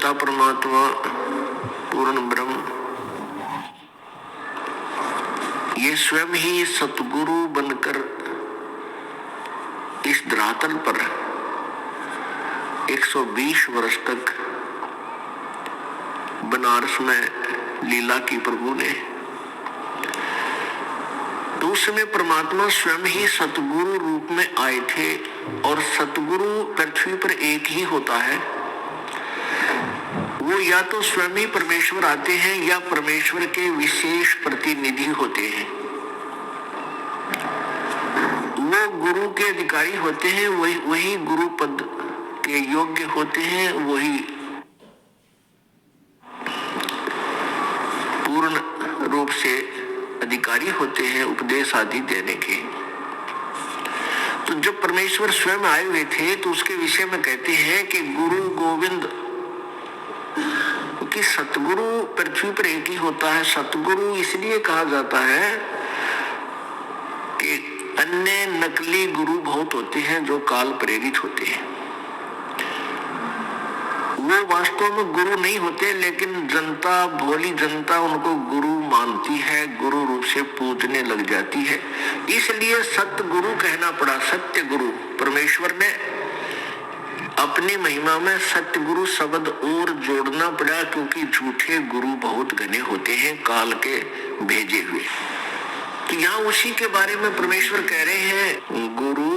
पिता परमात्मा पूर्ण ब्रह्म ये स्वयं ही सतगुरु बनकर इस धरातल पर 120 वर्ष तक बनारस में लीला की प्रभु ने। तो उस समय परमात्मा स्वयं ही सतगुरु रूप में आए थे और सतगुरु पृथ्वी पर एक ही होता है। वो या तो स्वयं ही परमेश्वर आते हैं या परमेश्वर के विशेष प्रतिनिधि होते हैं। वो गुरु के अधिकारी होते हैं, वही गुरु पद के योग्य होते हैं, वही पूर्ण रूप से अधिकारी होते हैं उपदेश आदि देने के। तो जब परमेश्वर स्वयं आए हुए थे तो उसके विषय में कहते हैं कि गुरु गोविंद कि सतगुरु पृथ्वी पर एक ही होता है। सतगुरु इसलिए कहा जाता है कि अन्य नकली गुरु बहुत होते हैं जो काल प्रेरित होते हैं। वो वास्तव में गुरु नहीं होते, लेकिन जनता, भोली जनता उनको गुरु मानती है, गुरु रूप से पूजने लग जाती है। इसलिए सतगुरु कहना पड़ा। सत्य गुरु परमेश्वर ने अपनी महिमा में सतगुरु शब्द और जोड़ना पड़ा, क्योंकि झूठे गुरु बहुत घने होते हैं काल के भेजे हुए। तो यहाँ उसी के बारे में परमेश्वर कह रहे हैं, गुरु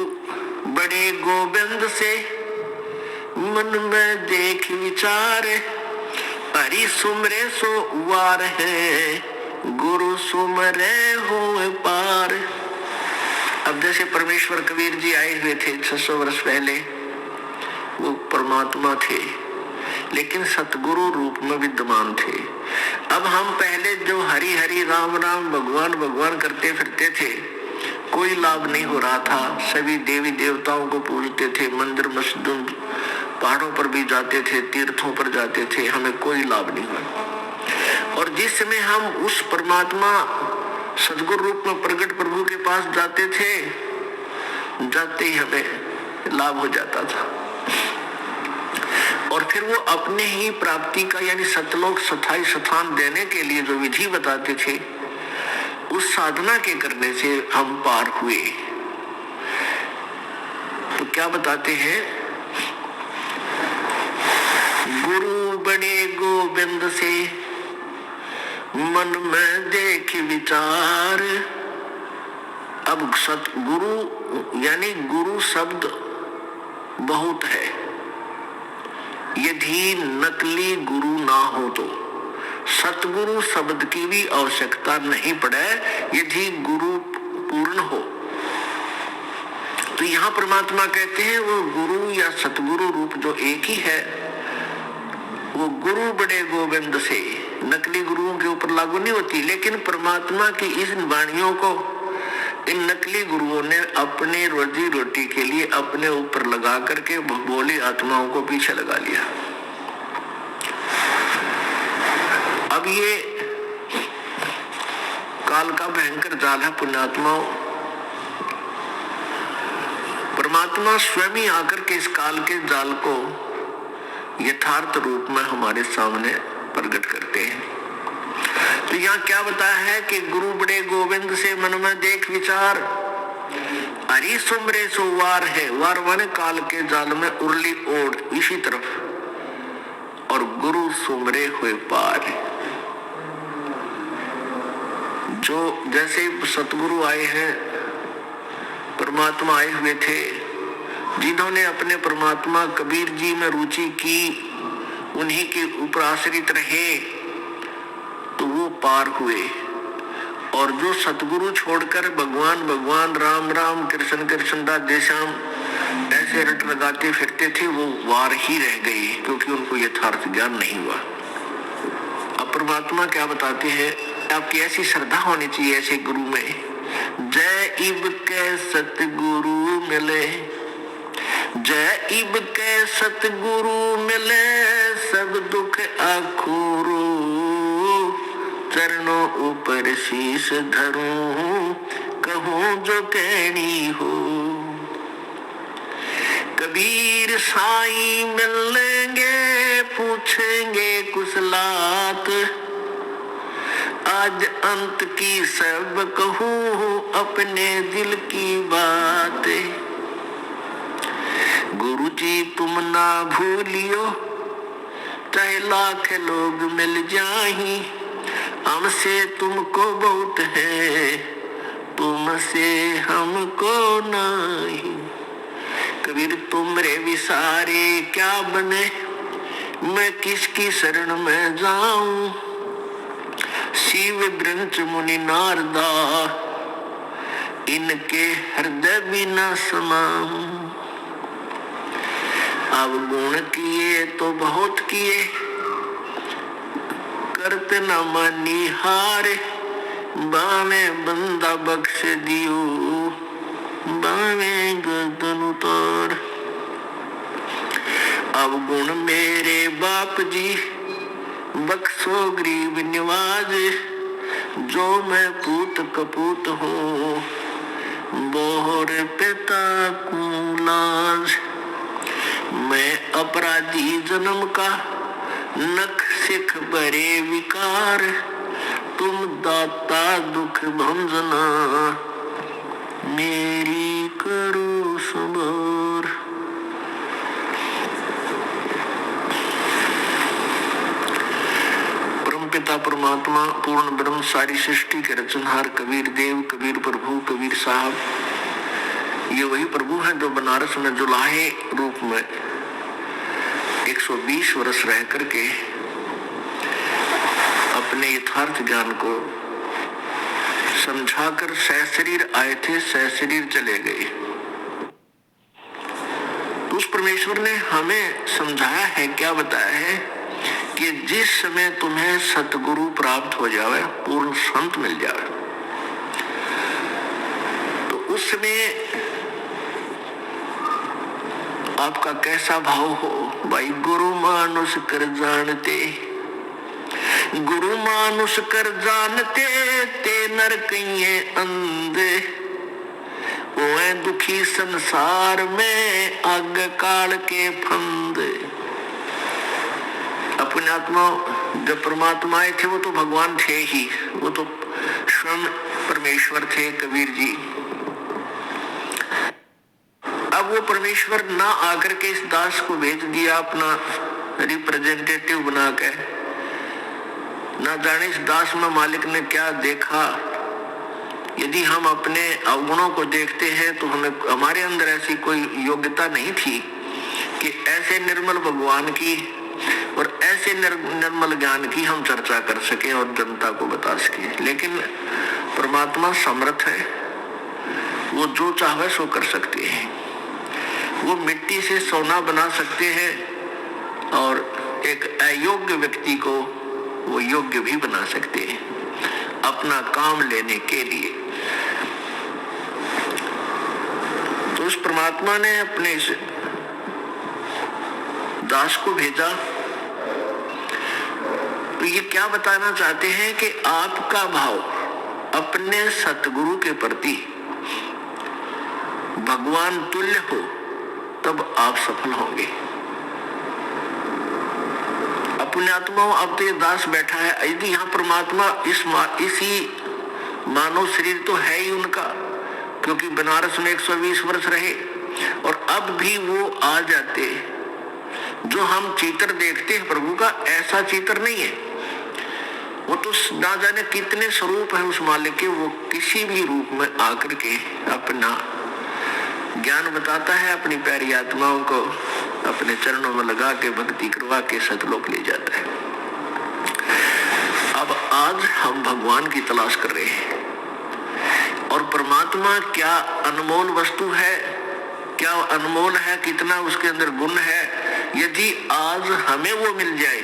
बड़े गोविंद से मन में देख विचार, हरि सुमरे सो वार है, गुरु सुमरे हो पार। अब जैसे परमेश्वर कबीर जी आए हुए थे 600 वर्ष पहले, वो परमात्मा थे लेकिन सतगुरु रूप में विद्यमान थे। अब हम पहले जो हरि हरि राम राम भगवान भगवान करते फिरते थे, कोई लाभ नहीं हो रहा था। सभी देवी देवताओं को पूजते थे, मंदिर मस्जिदों पहाड़ों पर भी जाते थे, तीर्थों पर जाते थे, हमें कोई लाभ नहीं हुआ। और जिस समय हम उस परमात्मा सदगुरु रूप में प्रकट प्रभु के पास जाते थे, जाते ही हमें लाभ हो जाता था। और फिर वो अपने ही प्राप्ति का यानी सतलोक स्थायी स्थान देने के लिए जो विधि बताते थे, उस साधना के करने से हम पार हुए। तो क्या बताते हैं, गुरु बड़े गोविंद से मन में देख विचार। अब सतगुरु यानी गुरु शब्द बहुत है। यदि नकली गुरु ना हो तो सतगुरु शब्द की भी आवश्यकता नहीं पड़े, यदि गुरु पूर्ण हो। तो यहाँ परमात्मा कहते हैं वो गुरु या सतगुरु रूप जो एक ही है, वो गुरु बड़े गोविंद से, नकली गुरुओं के ऊपर लागू नहीं होती। लेकिन परमात्मा की इस वाणियों को इन नकली गुरुओं ने अपने रोजी रोटी के लिए अपने ऊपर लगा करके भोली आत्माओं को पीछे लगा लिया। अब ये काल का भयंकर जाल है पुण्यात्माओं। परमात्मा स्वयं ही आकर के इस काल के जाल को यथार्थ रूप में हमारे सामने प्रकट करते हैं। तो यहाँ क्या बताया है कि गुरु बड़े गोविंद से मन में देख विचार, हरि सुमरे सो वार है। वार माने काल के जाल में उरली ओढ़ इसी तरफ, और गुरु सुमरे हुए पार। जो जैसे सतगुरु आए हैं, परमात्मा आए हुए थे, जिन्होंने अपने परमात्मा कबीर जी में रुचि की, उन्हीं के ऊपर आश्रित रहे, तो वो पार हुए। और जो सतगुरु छोड़कर भगवान भगवान राम राम कृष्ण कृष्ण राधे श्याम ऐसे रट लगाते फिरते थे, वो वार ही रह गए, क्योंकि उनको यथार्थ ज्ञान नहीं हुआ। अब परमात्मा क्या बताते हैं, आपकी ऐसी श्रद्धा होनी चाहिए ऐसे गुरु में। जय इब के सतगुरु मिले, जय इब के सतगुरु मिले, सब दुख आखोरो, चरणों ऊपर शीश धरूं, कहूं जो कहनी हो। कबीर साईं मिलेंगे पूछेंगे कुशलात, आज अंत की सब कहूँ अपने दिल की बात। गुरु जी तुम ना भूलियो, चाहे लाख लोग मिल जाही, हमसे तुमको बहुत है, तुमसे हमको नहीं। कबीर तुमरे विसारे क्या बने, मैं किसकी शरण में जाऊं। शिव ब्रंच मुनि नारदा, इनके हृदय भी न समाऊं। अब गुण किए तो बहुत किए, करते न मानी हारे, बामे बंदा बख्श दियो, बामे गर्दन उतार। अब गुण मेरे बाप जी, बख्शो गरीब निवाज, जो मैं पूत कपूत हूँ, बोहर पिता को लाज। मैं अपराधी जन्म का, नख सिख बरे विकार, तुम दाता दुख भंजना, मेरी करो संभार। परमपिता परमात्मा पूर्ण ब्रह्म सारी सृष्टि के रचनहार कबीर देव, कबीर प्रभु, कबीर साहब, ये वही प्रभु हैं जो बनारस में जुलाहे रूप में 120 वर्ष रह करके अपने यथार्थ ज्ञान को समझाकर सहशरीर आए थे, सहशरीर चले गए। तो उस परमेश्वर ने हमें समझाया है, क्या बताया है कि जिस समय तुम्हें सतगुरु प्राप्त हो जावे, पूर्ण संत मिल जावे, तो उस समय आपका कैसा भाव हो। भाई गुरु मानुष कर जानते, गुरु मानुष कर जानते, ते नर कहिए अंधे, ओए दुखी संसार में आग काल के फंदे। अपने आत्मा जब परमात्मा आए थे वो तो भगवान थे ही, वो तो स्वयं परमेश्वर थे कबीर जी। अब वो परमेश्वर ना आकर के इस दास को भेज दिया अपना रिप्रेजेंटेटिव बना के, ना जाने इस दास में मालिक ने क्या देखा। यदि हम अपने अवगुणों को देखते हैं तो हमें, हमारे अंदर ऐसी कोई योग्यता नहीं थी कि ऐसे निर्मल भगवान की और ऐसे निर्मल ज्ञान की हम चर्चा कर सकें और जनता को बता सकें। लेकिन परमात्मा समर्थ है, वो जो चाहे सो कर सकते हैं। वो मिट्टी से सोना बना सकते हैं और एक अयोग्य व्यक्ति को वो योग्य भी बना सकते हैं अपना काम लेने के लिए। तो उस परमात्मा ने अपने इस दास को भेजा। तो ये क्या बताना चाहते हैं कि आपका भाव अपने सतगुरु के प्रति भगवान तुल्य हो, तब आप सफल होंगे। अपने आत्मा, अब तो ये दास बैठा है, यदि यहाँ परमात्मा इसी मानव शरीर तो है ही उनका, क्योंकि बनारस में 120 वर्ष रहे और अब भी वो आ जाते। जो हम चित्र देखते हैं प्रभु का, ऐसा चित्र नहीं है। वो तो ना जाने कितने स्वरूप है उस मालिक के, वो किसी भी रूप में आकर के अपना ज्ञान बताता है, अपनी प्यारी आत्माओं को अपने चरणों में लगा के भक्ति करवा के सतलोक ले जाता है। अब आज हम भगवान की तलाश कर रहे हैं और परमात्मा क्या अनमोल वस्तु है, क्या अनमोल है, कितना उसके अंदर गुण है। यदि आज हमें वो मिल जाए,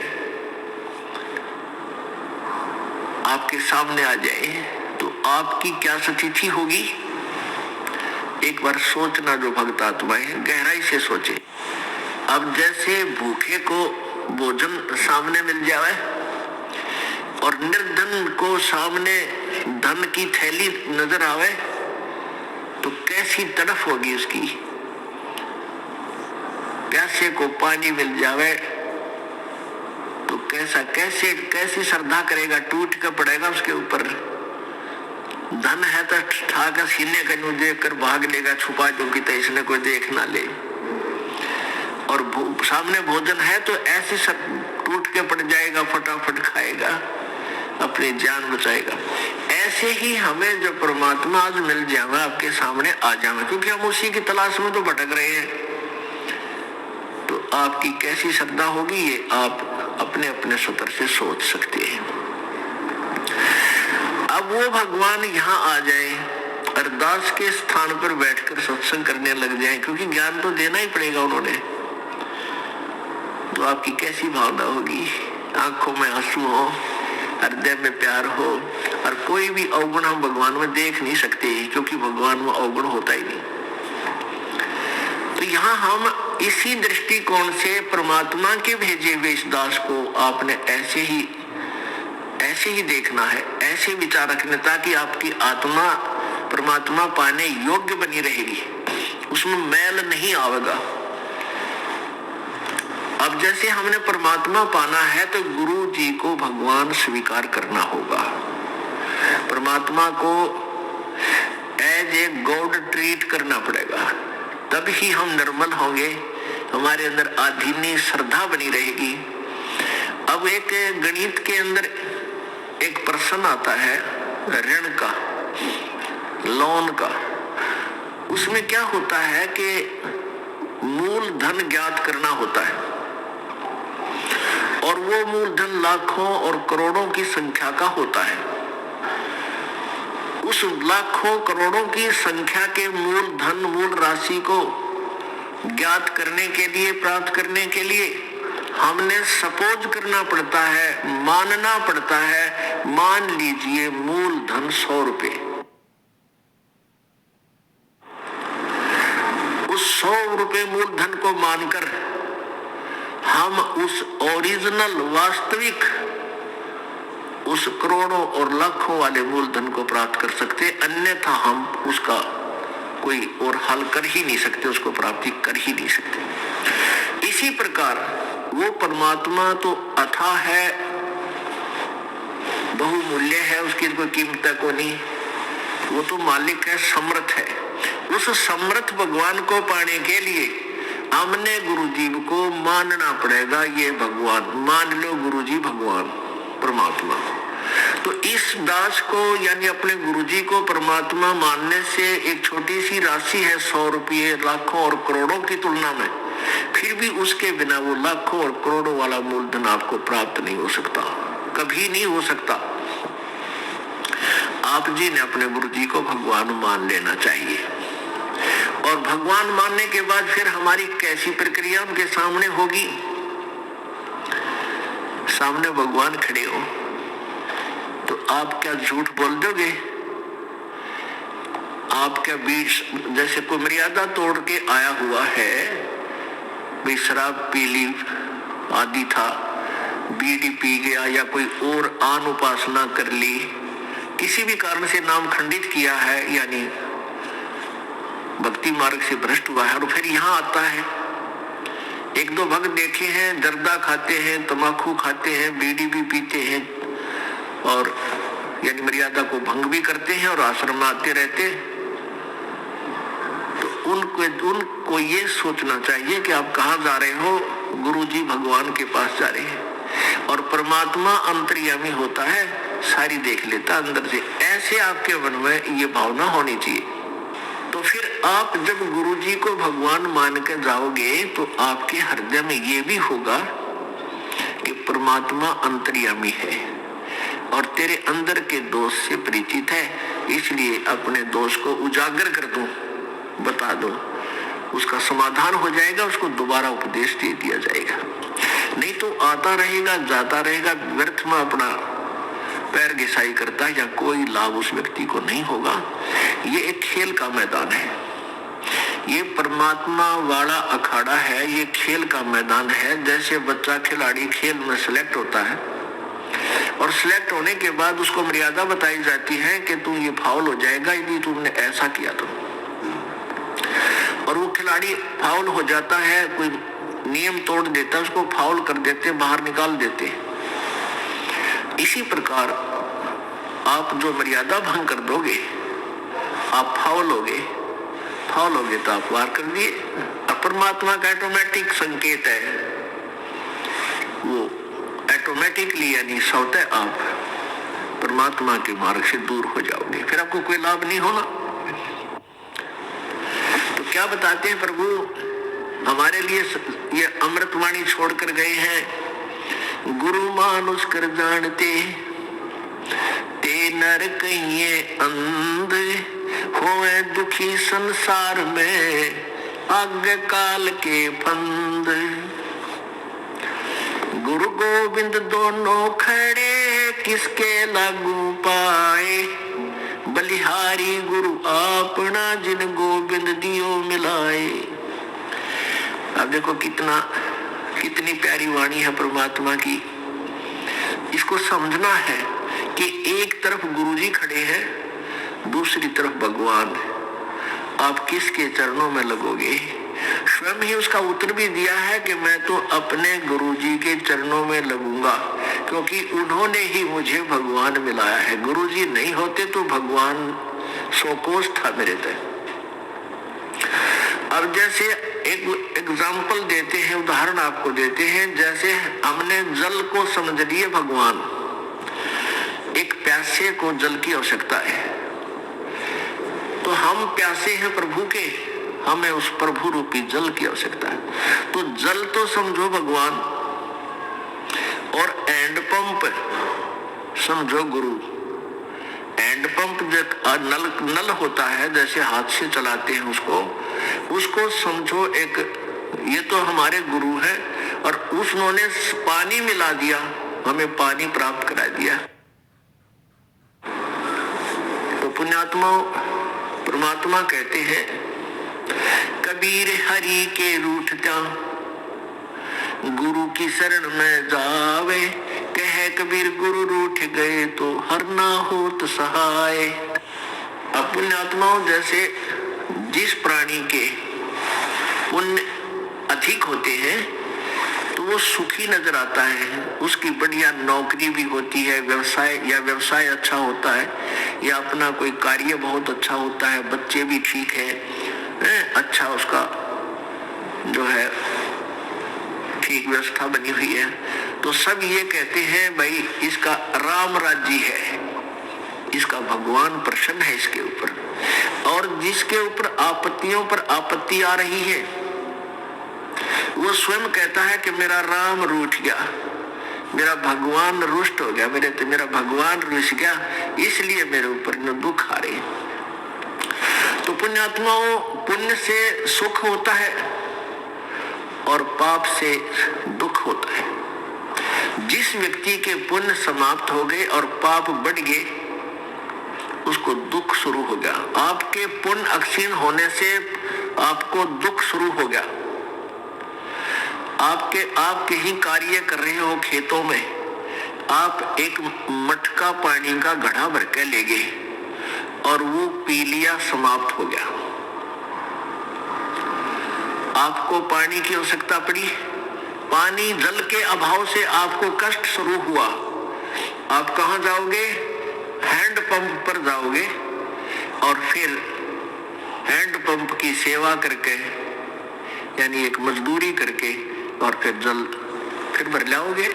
आपके सामने आ जाए, तो आपकी क्या स्थिति होगी। एक बार सोचना, जो भक्त आत्माएं गहराई से सोचे। अब जैसे भूखे को भोजन सामने मिल जाए और निर्धन को सामने धन की थैली नजर आवे, तो कैसी तड़फ होगी उसकी। प्यासे को पानी मिल जावे कैसा कैसे कैसी श्रद्धा करेगा, टूट कर पड़ेगा उसके ऊपर। धन है तो ठाकर सीने का देख कर भाग लेगा, छुपा जो कि इसने कोई देख ना ले। और सामने भोजन है तो ऐसे सब टूट के पड़ जाएगा, फटाफट खाएगा, अपनी जान बचाएगा। ऐसे ही हमें जो परमात्मा आज मिल जाए, आपके सामने आ जाए, क्योंकि हम उसी की तलाश में तो भटक रहे हैं। तो आपकी कैसी श्रद्धा होगी ये आप अपने अपने स्तर से सोच सकते हैं। अब वो भगवान यहाँ आ जाए, अरदास के स्थान पर बैठकर सत्संग करने लग जाए, क्योंकि ज्ञान तो देना ही पड़ेगा उन्होंने। तो आपकी कैसी भावना होगी? आंखों में आंसू हो, हृदय में प्यार हो, और कोई भी अवगुण हम भगवान में देख नहीं सकते, क्योंकि भगवान में अवगुण होता ही नहीं। तो यहाँ हम इसी दृष्टिकोण से परमात्मा के भेजे हुए इस दास को आपने ऐसे ही देखना है, ऐसे विचार रखने, ताकि आपकी आत्मा परमात्मा पाने योग्य बनी रहेगी, उसमें मैल नहीं आवेगा। अब जैसे हमने परमात्मा पाना है तो गुरु जी को भगवान स्वीकार करना होगा। परमात्मा को एज ए गॉड ट्रीट करना पड़ेगा, तब ही हम निर्मल होंगे, हमारे अंदर आधीनी श्रद्धा बनी रहेगी। अब एक गणित के अंदर एक प्रश्न आता है ऋण का, लोन का। उसमें क्या होता है कि मूल धन ज्ञात करना होता है, और वो मूलधन लाखों और करोड़ों की संख्या का होता है। उस लाखों करोड़ों की संख्या के मूलधन, मूल राशि को ज्ञात करने के लिए, प्राप्त करने के लिए हमने सपोज करना पड़ता है, मानना पड़ता है। मान लीजिए मूलधन 100 रुपए। उस 100 रुपए मूलधन को मानकर हम उस ओरिजिनल, वास्तविक, उस करोड़ों और लाखों वाले मूलधन को प्राप्त कर सकते, अन्यथा हम उसका कोई और हल कर ही नहीं सकते, उसको प्राप्ति कर ही नहीं सकते। इसी प्रकार वो परमात्मा तो अथाह है, बहुमूल्य है, उसकी कोई कीमत को नहीं, वो तो मालिक है, समर्थ है। उस समर्थ भगवान को पाने के लिए हमने गुरुजी को मानना पड़ेगा। ये भगवान मान लो, गुरुजी भगवान परमात्मा। तो इस दास को यानी अपने गुरुजी को परमात्मा मानने से एक छोटी सी राशि है 100 रुपये लाखों और करोड़ों की तुलना में, फिर भी उसके बिना वो लाखों और करोड़ों वाला मूलधन आपको प्राप्त नहीं हो सकता, कभी नहीं हो सकता। आप जी ने अपने गुरुजी को भगवान मान लेना चाहिए। और भगवान मानने के बाद फिर हमारी कैसी प्रक्रिया उनके सामने होगी? सामने भगवान खड़े हो तो आप क्या झूठ बोल दोगे? आप क्या बीच जैसे कोई मर्यादा तोड़ के आया हुआ है, भाई शराब पी ली आदि था, बीड़ी पी गया, या कोई और आन उपासना कर ली, किसी भी कारण से नाम खंडित किया है, यानी भक्ति मार्ग से भ्रष्ट हुआ है, और फिर यहाँ आता है। एक दो भक्त देखे हैं, जर्दा खाते हैं, तम्बाकू खाते हैं, बीड़ी भी पीते हैं, और यानी मर्यादा को भंग भी करते हैं और आश्रम में आते रहते। तो उनको ये सोचना चाहिए कि आप कहाँ जा रहे हो? गुरुजी भगवान के पास जा रहे हैं, और परमात्मा अंतर्यामी होता है, सारी देख लेता अंदर से। ऐसे आपके मन में ये भावना होनी चाहिए। तो फिर आप जब गुरुजी को भगवान मान के जाओगे तो आपके हृदय में ये भी होगा कि परमात्मा अंतर्यामी है और तेरे अंदर के दोष से परिचित है, इसलिए अपने दोष को उजागर कर दो, बता दो, उसका समाधान हो जाएगा, उसको दोबारा उपदेश दे दिया जाएगा। नहीं तो आता रहेगा, जाता रहेगा, व्यर्थ में अपना पैर घिसाई करता है, या कोई लाभ उस व्यक्ति को नहीं होगा। ये एक खेल का मैदान है, ये परमात्मा वाला अखाड़ा है, ये खेल का मैदान है। जैसे बच्चा खिलाड़ी खेल में सिलेक्ट होता है और सिलेक्ट होने के बाद उसको मर्यादा बताई जाती है कि तू ये फाउल हो जाएगा यदि तुमने ऐसा किया तो, और वो खिलाड़ी फाउल हो जाता है, कोई नियम तोड़ देता है, उसको फाउल कर देते, बाहर निकाल देते। इसी प्रकार आप जो मर्यादा भंग कर दोगे, आप फाउल होगे तो आप वार कर दिए। परमात्मा का ऑटोमेटिक संकेत है, वो ऑटोमेटिकली यानी स्वतः आप परमात्मा के मार्ग से दूर हो जाओगे, फिर आपको कोई लाभ नहीं होना। तो क्या बताते हैं प्रभु हमारे लिए, ये अमृतवाणी छोड़कर गए हैं। गुरु मानुष कर जानते ते नर कहिए अंध, होए दुखी संसार में आज्ञा काल के फंद। गुरु गोविंद दोनों खड़े किसके लागू पाए, बलिहारी गुरु अपना जिन गोविंद दियो मिलाए। अब देखो कितनी प्यारी वाणी है परमात्मा की। इसको समझना है कि एक तरफ गुरुजी खड़े हैं, दूसरी तरफ भगवान। आप किसके चरणों में लगोगे? स्वयं ही उसका उत्तर भी दिया है कि मैं तो अपने गुरुजी के चरणों में लगूंगा, क्योंकि उन्होंने ही मुझे भगवान मिलाया है। गुरुजी नहीं होते तो भगवान सोकोस था मेरे तक। अब जैसे एक एग्जाम्पल देते हैं, उदाहरण आपको देते हैं। जैसे हमने जल को समझ लिए भगवान, एक प्यासे को जल की आवश्यकता है, तो हम प्यासे हैं प्रभु के, हमें उस प्रभु रूपी जल की आवश्यकता है। तो जल तो समझो भगवान, और एंड पंप समझो गुरु। एंड पंप जो नल होता है, जैसे हाथ से चलाते हैं उसको समझो एक, ये तो हमारे गुरु है, और उसने पानी मिला दिया, हमें पानी प्राप्त करा दिया। तो पुण्यात्मा परमात्मा कहते हैं, कबीर हरि के रूठता गुरु की शरण में जावे, कहे कबीर गुरु रूठ गए तो हर ना होत सहाय। अब पुण्यात्माओं, जैसे जिस प्राणी के पुण्य अधिक होते हैं तो वो सुखी नजर आता है, उसकी बढ़िया नौकरी भी होती है, व्यवसाय अच्छा होता है, या अपना कोई कार्य बहुत अच्छा होता है, बच्चे भी ठीक है, अच्छा उसका जो है ठीक व्यवस्था बनी हुई है। तो सब ये कहते हैं भाई इसका राम राज्य है, इसका भगवान प्रसन्न है इसके ऊपर। और जिसके ऊपर आपत्तियों पर आपत्ति आ रही है, वो स्वयं कहता है कि मेरा राम रूठ गया, मेरा भगवान रुष्ट हो गया, मेरा भगवान रुष्ट गया, इसलिए मेरे ऊपर न दुख आ रहे। तो पुण्यात्माओं, पुण्य से सुख होता है और पाप से दुख होता है। जिस व्यक्ति के पुण्य समाप्त हो गए और पाप बढ़ गए, उसको दुख शुरू हो गया। आपके पुण्य अक्षीण होने से आपको दुख शुरू हो गया। आप कहीं कार्य कर रहे हो खेतों में, आप एक मटका पानी का घड़ा भर के ले गए और वो पी लिया, समाप्त हो गया। आपको पानी की आवश्यकता पड़ी, पानी जल के अभाव से आपको कष्ट शुरू हुआ। आप कहां जाओगे? हैंड पंप पर जाओगे, और फिर हैंड पंप की सेवा करके, यानी एक मजदूरी करके, और फिर जल फिर भर लाओगे।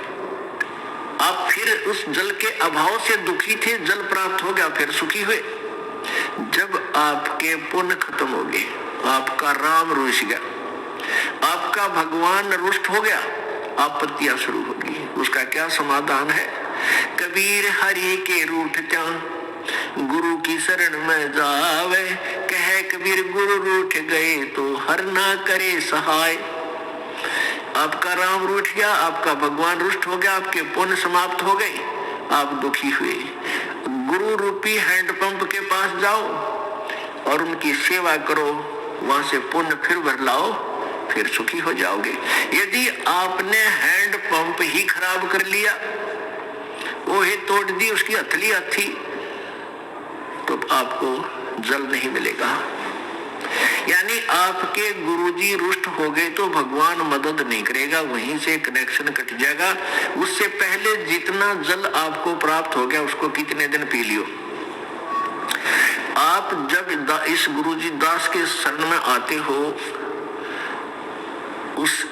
आप फिर उस जल के अभाव से दुखी थे, जल प्राप्त हो गया, फिर सुखी हुए। जब आपके पुण्य खत्म हो गए, आपका राम रुष्ट गया, आपका भगवान रुष्ट हो गया, आपत्तियां शुरू होगी। उसका क्या समाधान है? कबीर हरि के रूठता गुरु की शरण में जावे, कहे कबीर गुरु रूठ गए तो हर ना करे सहाय। आपका राम रूठ गया, आपका भगवान रुष्ट हो गया, आपके पुण्य समाप्त हो गए, आप दुखी हुए। गुरु रूपी हैंडपंप के पास जाओ और उनकी सेवा करो, वहां से पुण्य फिर भर लाओ, फिर सुखी हो जाओगे। यदि आपने हैंड पंप ही खराब कर लिया, वो ही तोड़ दी, उसकी हथली हथी, तो आपको जल नहीं मिलेगा। यानी आपके गुरुजी गुरुजी रुष्ट हो गए तो भगवान मदद नहीं करेगा, वहीं से कनेक्शन कट जाएगा। उससे पहले जितना जल आपको प्राप्त हो गया उसको कितने दिन पी लियो। आप जब इस गुरुजी दास के शरण में आते हो, उस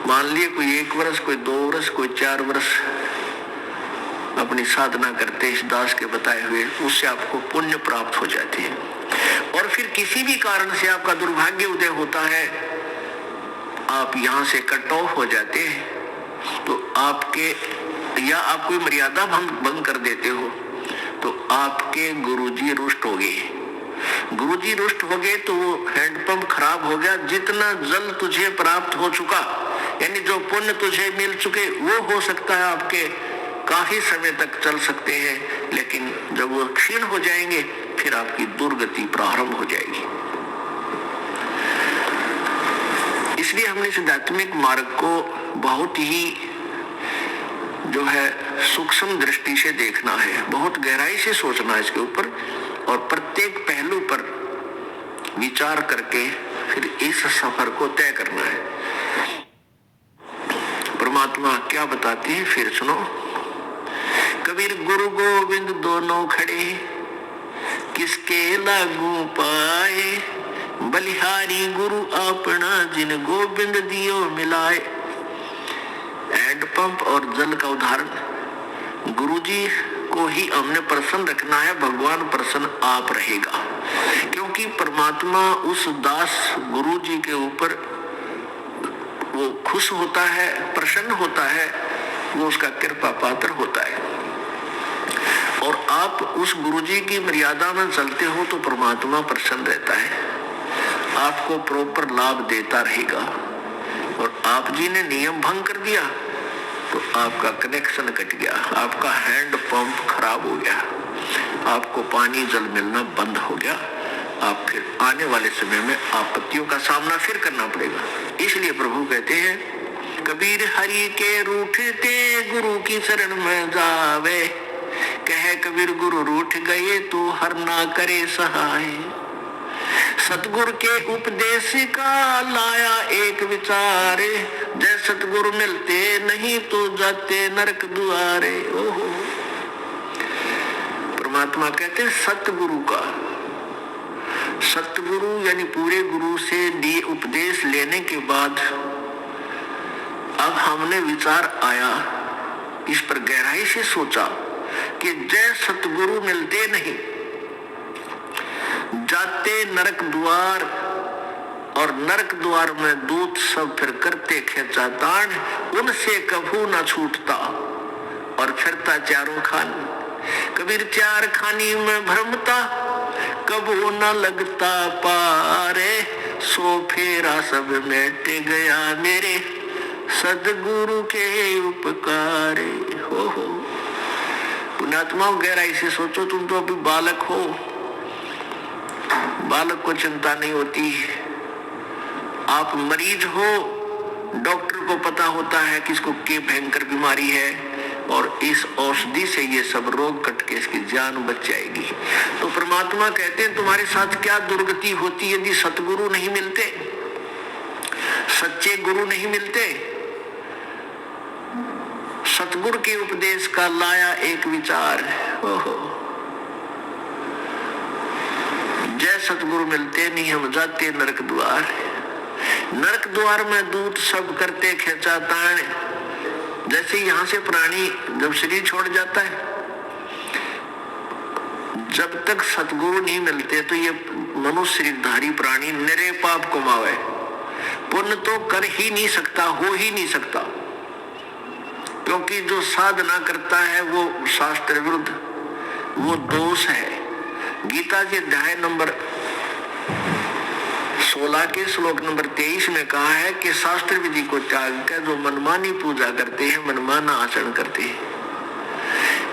मान लिए कोई 1 वर्ष, कोई 2 वर्ष, कोई 4 वर्ष अपनी साधना करते इस दास के बताए हुए, उससे आपको पुण्य प्राप्त हो जाती है। और फिर किसी भी कारण से आपका दुर्भाग्य उदय होता है, आप यहाँ से कट ऑफ हो जाते हैं, तो आपके या आप कोई मर्यादा भंग कर देते हो तो आपके गुरुजी रुष्ट हो गए। गुरुजी रुष्ट हो गए तो वो हैंडपंप खराब हो गया। जितना जल तुझे प्राप्त हो चुका, यानी जो पुण्य तुझे मिल चुके, वो हो सकता है आपके काफी समय तक चल सकते हैं, लेकिन जब वो क्षीण हो जाएंगे फिर आपकी दुर्गति प्रारंभ हो जाएगी। इसलिए हमने इस आध्यात्मिक मार्ग को बहुत ही जो है सूक्ष्म दृष्टि से देखना है, बहुत गहराई से सोचना है इसके ऊपर, और प्रत्येक पहलू पर विचार करके फिर इस सफर को तय करना है। परमात्मा क्या बताते हैं फिर सुनो। कबीर गुरु गोविंद दोनों खड़े, किसके लागू पाए, बलिहारी गुरु अपना जिन गोविंद दियो मिलाए। हैंड पंप और जल का उदाहरण, गुरुजी को ही हमने प्रसन्न रखना है, भगवान प्रसन्न आप रहेगा, क्योंकि परमात्मा उस दास गुरुजी के ऊपर वो खुश होता है, प्रसन्न होता है, वो उसका कृपा पात्र होता है। और आप उस गुरुजी की मर्यादा में चलते हो तो परमात्मा प्रसन्न रहता है, आपको प्रॉपर लाभ देता रहेगा। और आप जी ने नियम भंग कर दिया तो आपका कनेक्शन कट गया, आपका हैंड पंप खराब हो गया, आपको पानी जल मिलना बंद हो गया, आप फिर आने वाले समय में आपत्तियों का सामना फिर करना पड़ेगा। इसलिए प्रभु कहते हैं, कबीर हरि के रूठते गुरु की शरण में जावे, कहे कबीर गुरु रूठ गए तो हर ना करे सहाय। सतगुरु के उपदेश का लाया एक विचार, जय सतगुरु मिलते नहीं तो जाते नरक द्वारे। ओहो, परमात्मा कहते हैं सतगुरु का, सतगुरु यानी पूरे गुरु से दिए उपदेश लेने के बाद अब हमने विचार आया, इस पर गहराई से सोचा कि जय सतगुरु मिलते नहीं, जाते नरक द्वार, और नरक द्वार में दूत सब फिर करते खेचातान, उनसे कभू ना छूटता और फिरता चारों खान। कबीर चार खानी में भ्रमता, कबू न लगता पारे, सो फेरा सब मिट गया मेरे सदगुरु के उपकारे। हो पुण्यात्मा गहराई से सोचो, तुम तो अभी बालक हो, बालक को चिंता नहीं होती, आप मरीज हो, डॉक्टर को पता होता है कि इसको क्या भयंकर बीमारी है और इस औषधि से ये सब रोग कट के इसकी जान बच जाएगी। तो परमात्मा कहते हैं तुम्हारे साथ क्या दुर्गति होती यदि सतगुरु नहीं मिलते, सच्चे गुरु नहीं मिलते। सतगुरु के उपदेश का लाया एक विचार, ओहो, जय सतगुरु मिलते नहीं हम जाते नरक द्वार। नरक द्वार में दूत सब करते खेचातान। जैसे यहाँ से प्राणी जब शरीर छोड़ जाता है, जब तक सतगुरु नहीं मिलते तो ये मनुष्य शरीरधारी प्राणी निरे पाप कमावे, पुण्य तो कर ही नहीं सकता, हो ही नहीं सकता, क्योंकि जो साधना करता है वो शास्त्र विरुद्ध, वो दोष है। गीता के अध्याय नंबर 16 के श्लोक नंबर 23 में कहा है कि शास्त्र विधि को त्याग कर जो मनमानी पूजा करते हैं, मनमाना आचरण करते हैं,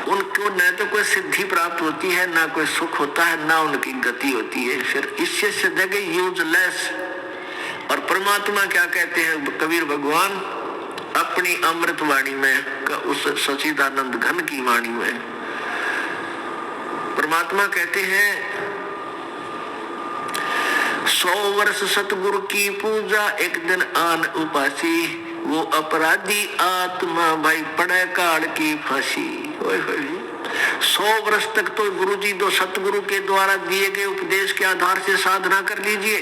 उनको न तो कोई सिद्धि प्राप्त होती है, ना कोई सुख होता है, ना उनकी गति होती है, फिर इससे सिद्धे यूजलेस। और परमात्मा क्या कहते हैं कबीर भगवान अपनी अमृत वाणी में, उस सच्चिदानंद घन की वाणी में परमात्मा कहते हैं, 100 वर्ष सतगुरु की पूजा, एक दिन आन उपासी, वो अपराधी आत्मा भाई पड़े काल की फांसी। 100 वर्ष तक तो गुरु जी दो सतगुरु के द्वारा दिए गए उपदेश के आधार से साधना कर लीजिए,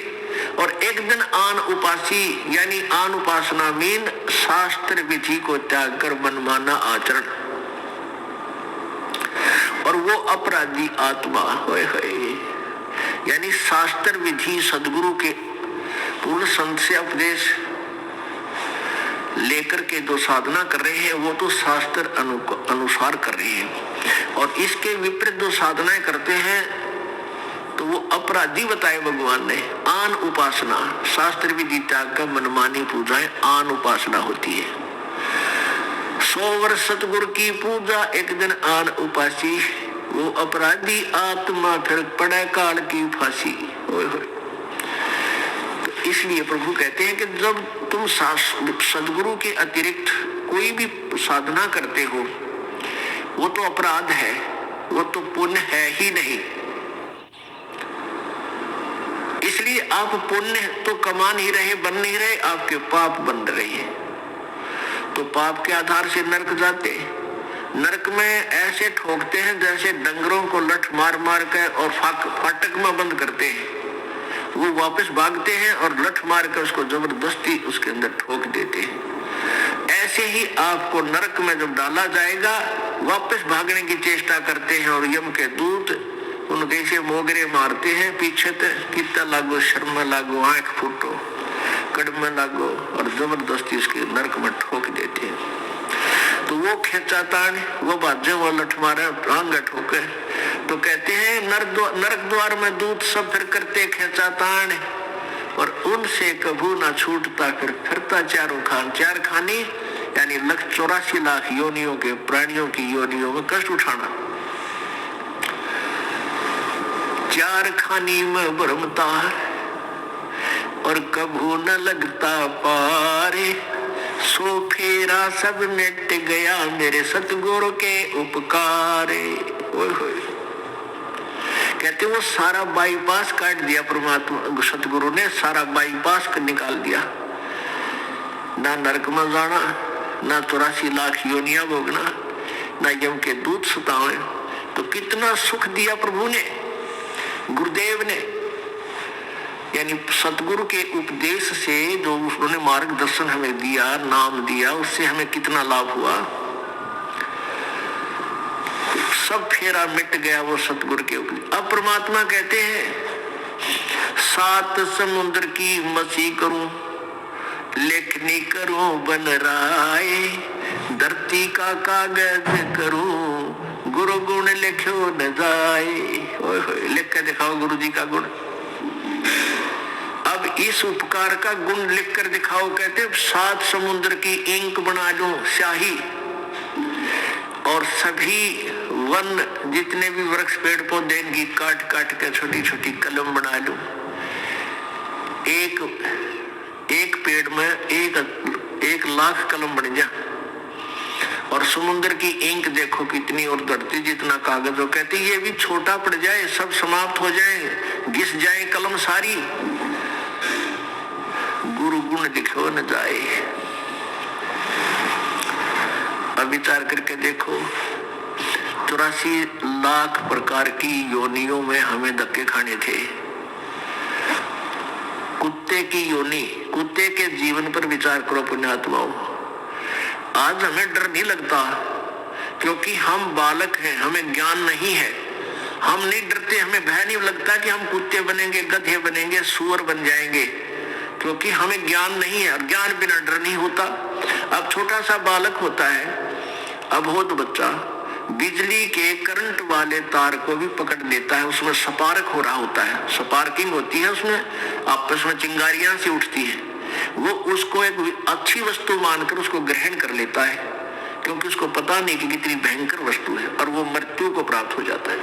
और एक दिन आन उपासी यानी आन उपासना मीन शास्त्र विधि को त्याग कर मनमाना आचरण, और वो अपराधी आत्मा यानी शास्त्र विधि सदगुरु के पूर्ण संत से उपदेश लेकर के जो साधना कर रहे हैं वो तो शास्त्र अनुसार कर रहे हैं, और इसके विपरीत जो साधनाएं करते हैं तो वो अपराधी बताए भगवान ने। आन उपासना शास्त्र विधि त्याग का मनमानी पूजाएं आन उपासना होती है। 100 वर्ष सतगुरु की पूजा, एक दिन आन उपासी, वो अपराधी आत्मा फिर पड़े काल की फांसी। तो इसलिए प्रभु कहते हैं कि जब तुम सदगुरु के अतिरिक्त कोई भी साधना करते हो वो तो अपराध है, वो तो पुण्य है ही नहीं। इसलिए आप पुण्य तो कमा नहीं रहे, बन नहीं रहे, आपके पाप बन रहे हैं। तो पाप के आधार से नरक जाते, नरक में ऐसे ठोकते हैं जैसे डंगरों को लठ मार मार कर और फाटक में बंद करते हैं, वो वापस भागते हैं और लठ मार कर उसको जबरदस्ती उसके अंदर ठोक देते हैं। ऐसे ही आपको नरक में जब डाला जाएगा वापस भागने की चेष्टा करते हैं, और यम के दूत उनके से मोगरे मारते हैं, पीछे कितना लागो, शर्म लागो, आंख फूटो, कड़म लागो, और जबरदस्ती उसके नरक में ठोक देते हैं। तो वो खेचातान, वो बाजे, वो लठ मारे, आंग ठोके। तो कहते हैं नरक द्वार में दूत सब फिर करते खेचातान, और उनसे कभू ना छूटता फिरता चारों खान। चार खानी यानी 184 लाख योनियों के प्राणियों की योनियों में कष्ट उठाना। चार खानी में भरमता और कभू न लगता पारे, सो फेरा सब मिट गया मेरे सतगुरु के उपकारे। कहते वो सारा बाईपास काट दिया परमात्मा सतगुरु ने, सारा बाईपास निकाल दिया। ना नरक में जाना, ना 84 लाख योनियां भोगना, ना यम के दूत सतावे। तो कितना सुख दिया प्रभु ने, गुरुदेव ने, यानी सतगुरु के उपदेश से जो उन्होंने मार्गदर्शन हमें दिया, नाम दिया, उससे हमें कितना लाभ हुआ। सब फेरा मिट गया वो सतगुरु के उपदेश। अब परमात्मा कहते हैं 7 समुद्र की मसी करूं, लेखनी करूं बन राय, धरती का कागज करूं, गुरु गुण लिखो न जाए। लिख के दिखाओ गुरु जी का गुण। अब इस उपकार का गुण लिख कर दिखाओ। कहते 7 समुद्र की इंक बना लूं, स्याही, और सभी वन जितने भी वृक्ष पेड़ पौधे की काट काट के छोटी छोटी कलम बना लूं। एक पेड़ में एक लाख कलम बन जा। और समुद्र की इंक देखो कितनी, और धरती जितना कागज हो। कहते ये भी छोटा पड़ जाए, सब समाप्त हो जाए, घिस जाए कलम सारी, गुरु गुण लिखो न जाए। अब विचार करके देखो 84 लाख प्रकार की योनियों में हमें धक्के खाने थे। कुत्ते की योनि, कुत्ते के जीवन पर विचार करो पुण्यात्माओं। आज हमें डर नहीं लगता क्योंकि हम बालक हैं, हमें ज्ञान नहीं है। हम नहीं डरते, हमें भय नहीं लगता कि हम कुत्ते बनेंगे, गधे बनेंगे, सुअर बन जाएंगे, क्योंकि हमें ज्ञान नहीं है। और ज्ञान बिना डर नहीं होता। अब छोटा सा बालक होता है, अबोध बच्चा, बिजली के करंट वाले तार को भी पकड़ लेता है, उसमें स्पार्क हो रहा होता है, स्पार्किंग होती है, उसमें आपस में चिंगारियां सी उठती है। वो उसको एक अच्छी वस्तु मानकर उसको ग्रहण कर लेता है, क्योंकि उसको पता नहीं कि कितनी भयंकर वस्तु है, और वो मृत्यु को प्राप्त हो जाता है।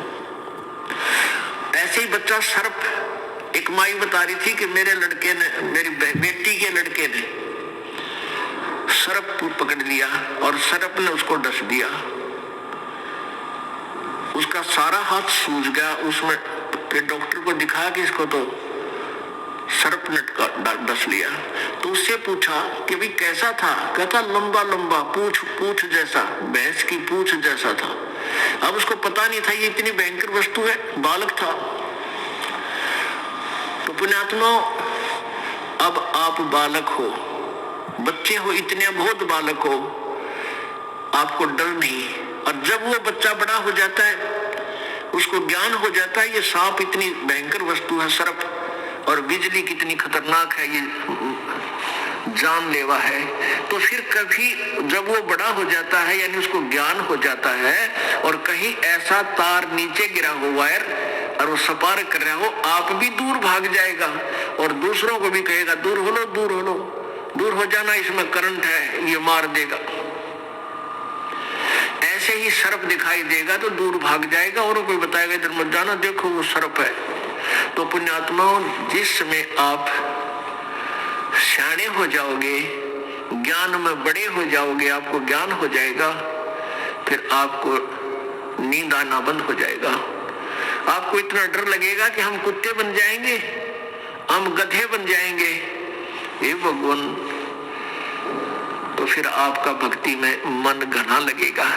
ऐसे ही बच्चा सर्प, एक माई बता रही थी कि मेरे लड़के ने, मेरी बेटी के लड़के ने सर्प पकड़ लिया और सर्प ने उसको डस दिया। उसका सारा हाथ सूज गया। उसमें फिर डॉक्टर को दिखाया कि इसको तो सर्प नटका डस लिया। तो उससे पूछा कि भाई कैसा था? कहता लंबा लंबा, पूछ जैसा, भैंस की पूछ जैसा था। अब उसको पता नहीं था ये इतनी भयंकर वस्तु है, बालक था। तो पुण्यात्मा, अब आप बालक हो, बच्चे हो, इतने अबोध बालक हो, आपको डर नहीं। और जब वो बच्चा बड़ा हो जाता है, उसको ज्ञान हो जाता है ये सांप इतनी भयंकर वस्तु है, सर्प, और बिजली कितनी खतरनाक है, ये जानलेवा है, तो फिर कभी जब वो बड़ा हो जाता है, यानी उसको ज्ञान हो जाता है, और कहीं ऐसा तार नीचे गिरा हो, वायर, और वो सपार कर रहा हो, आप भी दूर भाग जाएगा और दूसरों को भी कहेगा दूर हो लो, दूर हो लो, दूर हो जाना, इसमें करंट है, ये मार देगा। ऐसे ही सर्प दिखाई देगा तो दूर भाग जाएगा, और कोई बताएगा इधर मत जाना, देखो वो सर्प है। तो पुण्यात्माओं, जिस समय आप सियाने हो जाओगे, ज्ञान में बड़े हो जाओगे, आपको ज्ञान हो जाएगा, फिर आपको नींद आना बंद हो जाएगा। आपको इतना डर लगेगा कि हम कुत्ते बन जाएंगे, हम गधे बन जाएंगे, हे भगवान। तो फिर आपका भक्ति में मन घना लगेगा।